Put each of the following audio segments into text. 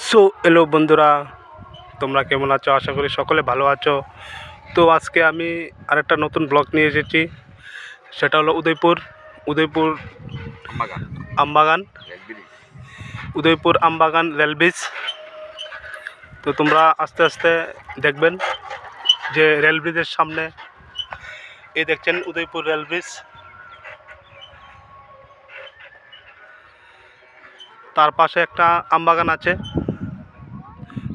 So hello বন্ধুরা, তোমরা কেমন আছো? আশা করি সকলে ভালো আছো। তো আজকে আমি আরেকটা নতুন ব্লগ নিয়ে এসেছি। সেটা হলো উদয়পুর আমবাগান আমবাগান উদয়পুর আমবাগান রেল ব্রিজ। তো তোমরা আস্তে আস্তে দেখবেন যে রেল ব্রিজের সামনে এই দেখছেন উদয়পুর রেল ব্রিজ, তার পাশে একটা আমবাগান আছে।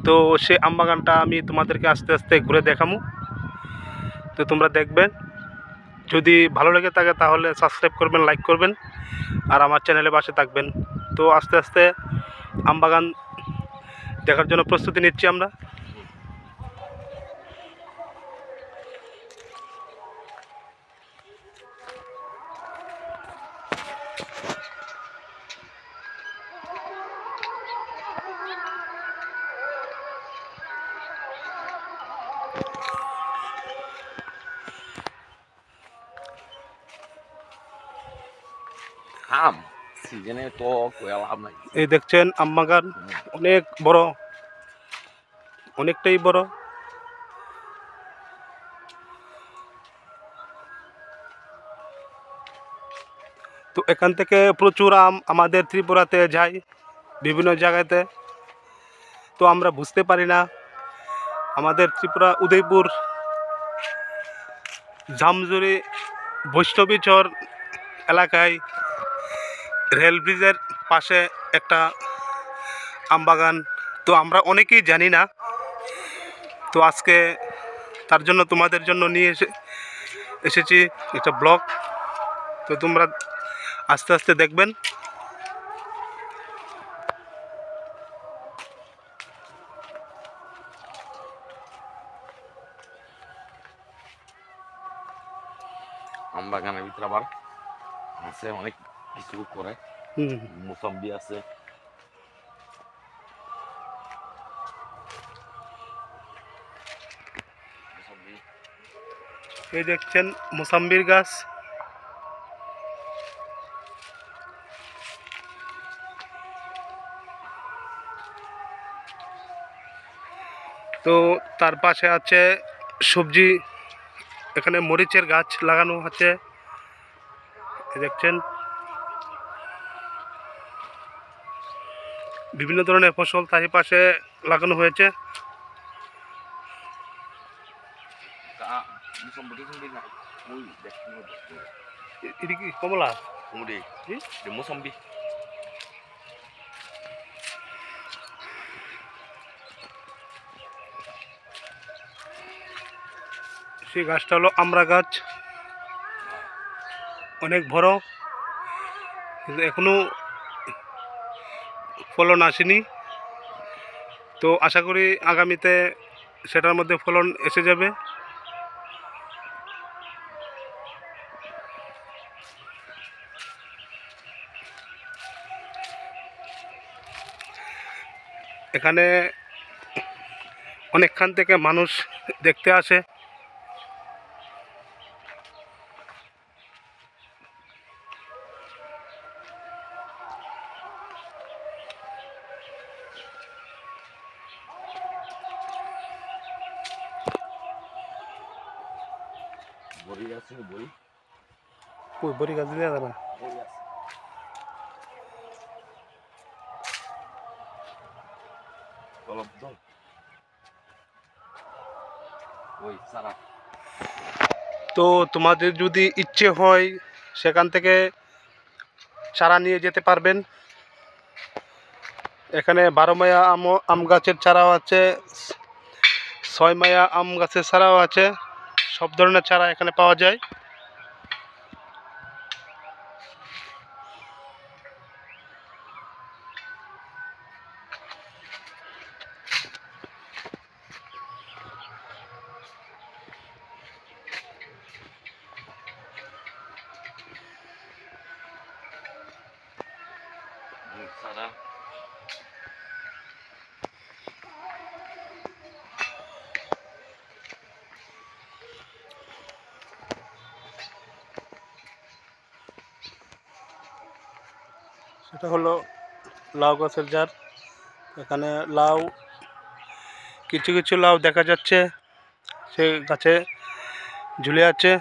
তো সেই আমবাগানটা আমি তোমাদেরকে আস্তে আস্তে ঘুরে দেখাবো। তো তোমরা দেখবেন, যদি ভালো লেগে থাকে তাহলে সাবস্ক্রাইব করবেন, লাইক করবেন আর আমার চ্যানেলে পাশে থাকবেন। তো আস্তে আস্তে আমবাগান দেখার জন্য প্রস্তুতি নিচ্ছি আমরা। আম সিজনে তো লাভ নাই। এই দেখছেন আমবাগান অনেক বড়, অনেকটাই বড়। তো এখান থেকে প্রচুর আম আমাদের ত্রিপুরাতে যায় বিভিন্ন জায়গাতে। তো আমরা বুঝতে পারি না আমাদের ত্রিপুরা উদয়পুর জামজুরি বৈষ্ণবীচর এলাকায় রেল ব্রিজের পাশে একটা আমবাগান। তো আমরা অনেকেই জানি না। তো আজকে তার জন্য তোমাদের জন্য নিয়ে এসেছি একটা ব্লগ। তো তোমরা আস্তে আস্তে দেখবেন। আমবাগানের ভিতরে আবার আছে অনেক কিছু করে। মুসম্বি আছে, এই দেখছেন মোসাম্বির গাছ। তো তার পাশে আছে সবজি, এখানে মরিচের গাছ লাগানো আছে। দেখছেন বিভিন্ন ধরনের ফসল তারই পাশে লাগানো হয়েছে। এটা কি কমলা? মুসম্বি সেই গাছটা হলো আমড়া গাছ, অনেক বড়, কিন্তু এখনো ফলন আসেনি। তো আশা করি আগামীতে সেটার মধ্যে ফলন এসে যাবে। এখানে অনেকখান থেকে মানুষ দেখতে আসে। বড়ি আছে, বড়ি ওই বড়ি গাছ দিয়ে দাঁড়া। বড়ি আছে উপলব্ধ ওই সারা। তো তোমাদের যদি ইচ্ছে হয় সেখান থেকে চারা নিয়ে যেতে পারবেন। এখানে 12 মায়া আম গাছের চারাও আছে, 6 মায়া আম গাছের চারাও আছে। সব ধরনের চারা এখানে পাওয়া যায়। সারা সেটা হলো লাউ গাছের জার। এখানে লাউ, কিছু কিছু লাউ দেখা যাচ্ছে সে গাছে ঝুলে আছে।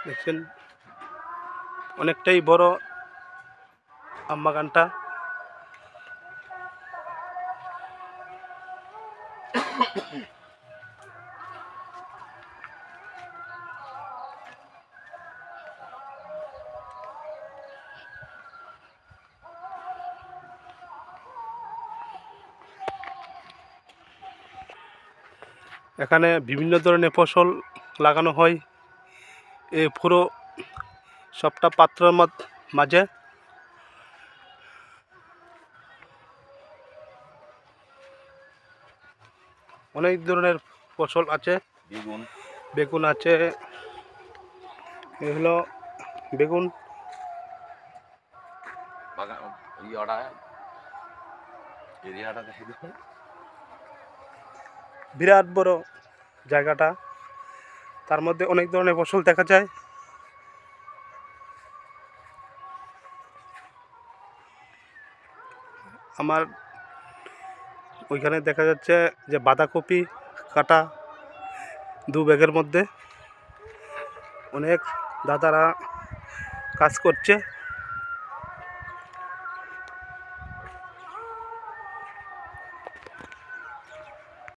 দেখছেন অনেকটাই বড় আম বাগানটা। এখানে বিভিন্ন ধরনের ফসল লাগানো হয় এই পুরো সবটা পাত্রের মাঝে। অনেক ধরনের ফসল আছে, বেগুন, বেগুন আছে, এগুলো বেগুন। বাগান এরিয়াটা দেখে দেখুন, বিরাট বড় জায়গাটা, তার মধ্যে অনেক ধরনের ফসল দেখা যায়। আমার ওইখানে দেখা যাচ্ছে যে বাঁধাকপি কাটা 2 ব্যাগের মধ্যে। অনেক দাদারা কাজ করছে।